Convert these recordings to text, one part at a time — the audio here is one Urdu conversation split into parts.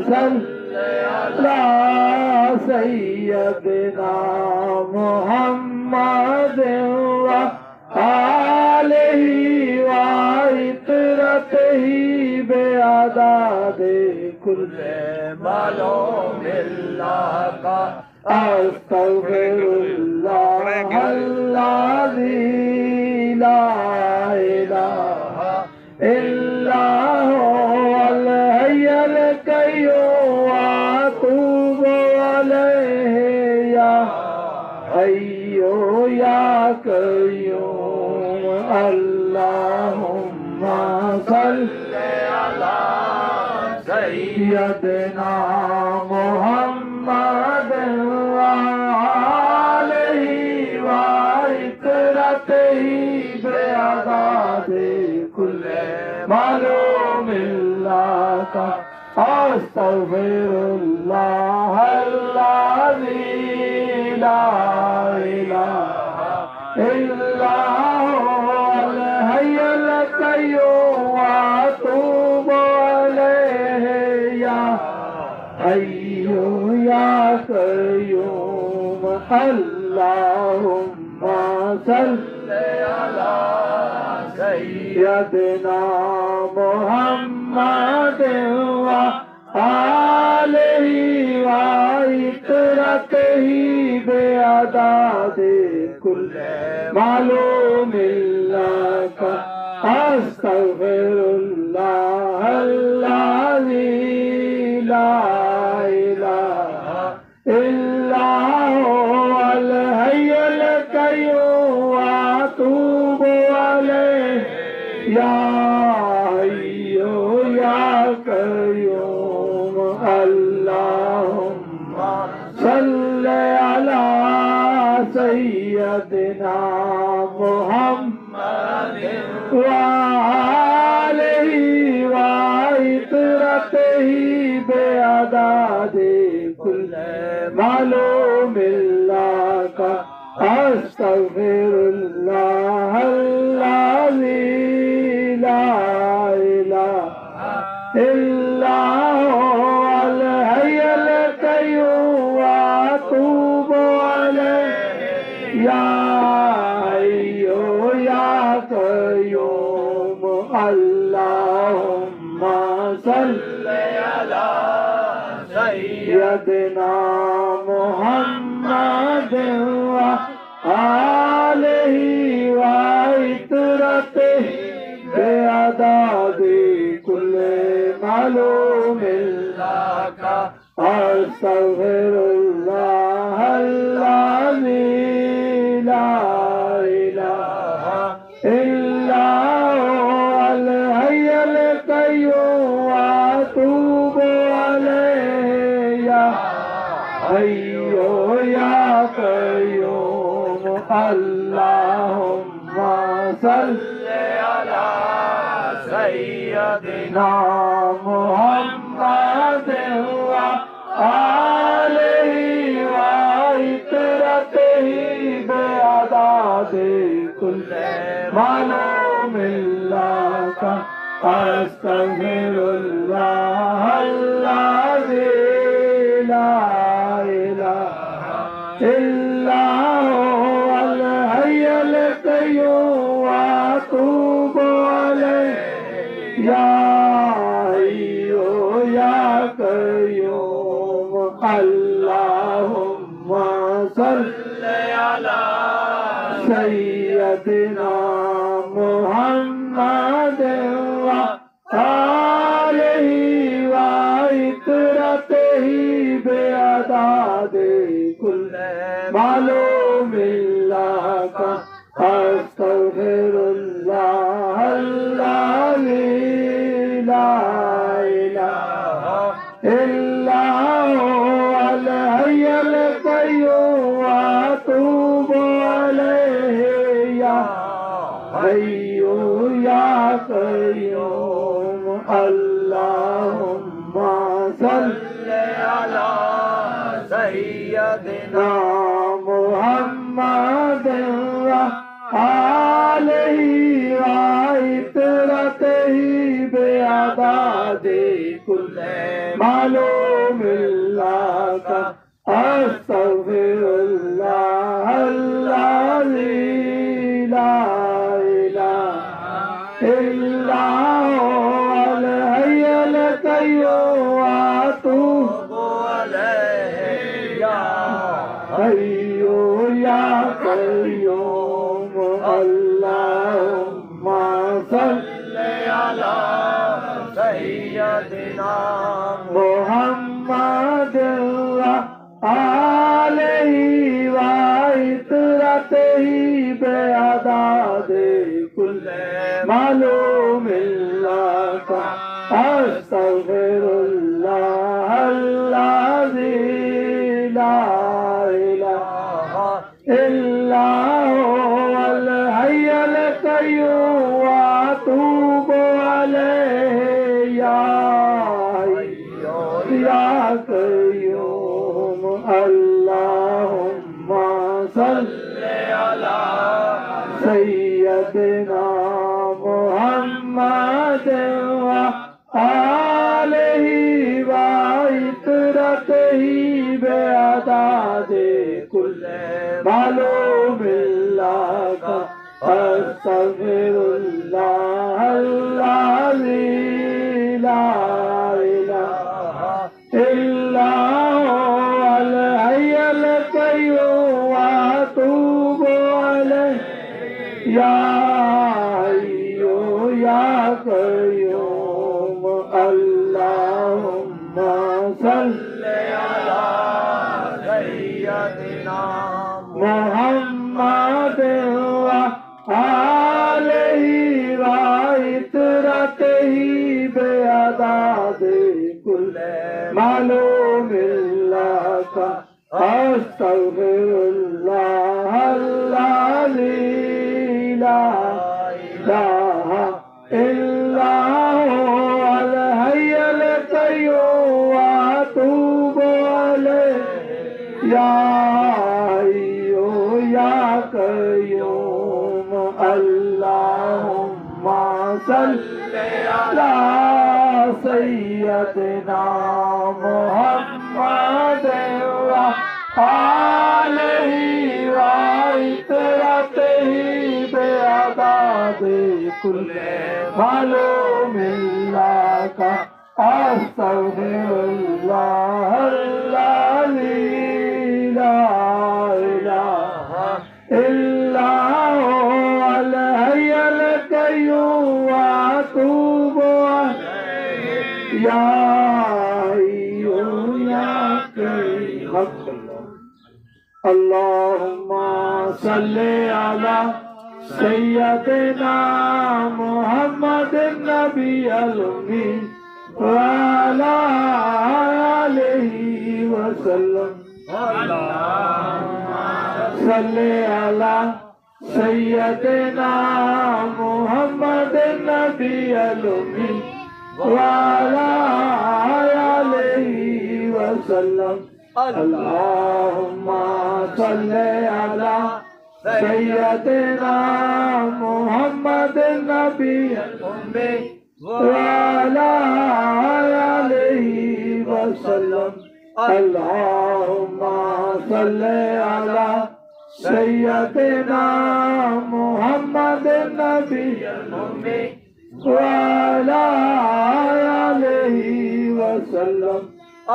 صل على سيدنا محمد وآله وعطرته بعدد كل معلوم الله کا استغفر اللہ الذی لا الہ الا هو الحی القیوم واتوب علیہ یا حی یا قیوم اللہم صل علی سیدنا محمد وآلہ وعطرته بعدد كل معلوم اللہ کا استغفر اللہ الذی لا الہ الا هو الحی القیوم واتوب علیہ یا حی یا قیوم اللہم صل علی سیدنا محمد وآلہ وعطرته بعدد كل معلوم اللہ کا استغفر اللہ الذی لا الہ الا هو الحی القیوم واتوب علیہ یا حی یا قیوم اللہم صل علی سیدنا محمد وآلہ وعطرته بعدد كل معلوم اللہ کا استغفر اللہ الذی لا الہ الا هو الحی القیوم واتوب علیہ یا حی یا قیوم اللہم صل علی سیدنا محمد وآلہ وعطرته بعدد كل معلوم اللہ کا استغفر اللہ الذی لا الہ الا هو الحی القیوم واتوب علیہ یا حی یا قیوم اللہم صل علی سیدنا محمد وآلہ وعطرته بعدد كل معلوم اللہ کا استغفر اللہ الذی لا الہ الا هو الحی القیوم واتوب علیہ یا حی یا قیوم اللہم صل علی سیدنا محمد وآلہ وعطرته بعدد كل معلوم اللہ کا استغفر اللہ الذی لا الہ الا هو الحی القیوم واتوب علیہ یا حی یا قیوم اللہم صل علی سیدنا محمد وآلہ وعطرته بعدد كل معلوم اللہ کا استغفر اللہ الذی لا الہ الا هو الحی القیوم واتوب الیہ یا حی یا قیوم اللہم صلی علی سیدنا محمد وآلہ وعطرتہ بعدد کل معلوم اللہ کا استغفر اللہ الذی لا الہ الا هو الحی القیوم واتوب الیہ یا حی یا قیوم اللہم صلی علی سیدنا محمد وآلہ وعطرتہ بعدد کل معلوم اللہ کا استغفر اللہ الذی لا الہ الا هو الحی القیوم واتوب الیہ یا حی یا قیوم اللہم صلی علی سیدنا محمد وآلہ وعطرتہ بعدد کل معلوم اللہ کا استغفر اللہ الذی لا الہ الا هو الحی القیوم واتوب الیہ یا حی یا قیوم اللہم صلی علی سیدنا محمد وآلہ وعطرتہ بعدد کل معلوم اللہ کا استغفر اللہ الذی لا الہ الا هو الحی القیوم واتوب الیہ یا حی یا قیوم اللہم صلی علی سیدنا محمد النبی الامی وعلی آلہ وسلم صلی علی سیدنا محمد النبی الامی وعلی آلہ وسلم اللہم صلی علی سیدنا محمد النبی الامی وعلی آلہ وسلم اللہم صلی علی سیدنا محمد النبی الامی وعلی آلہ وسلم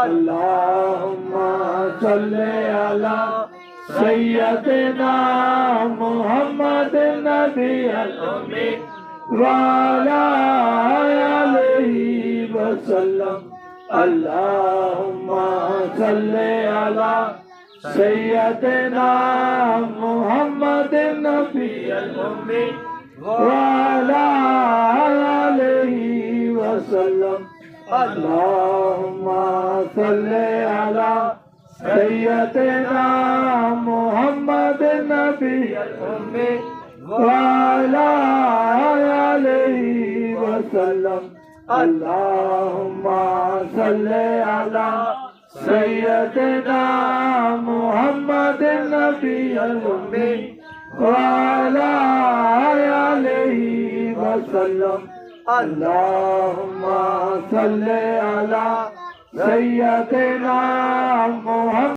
اللہم صلی علی سیدنا محمد النبی الامی وعلی آلہ وسلم اللہم صلی علی سیدنا محمد النبی الامی وعلی آلہ وسلم اللہم صلی علی سیدنا محمد النبی الامی وعلی آلہ وسلم اللہم صلی علی سیدنا محمد النبی الامی وعلی آلہ وسلم اللہم صلی علی سيدنا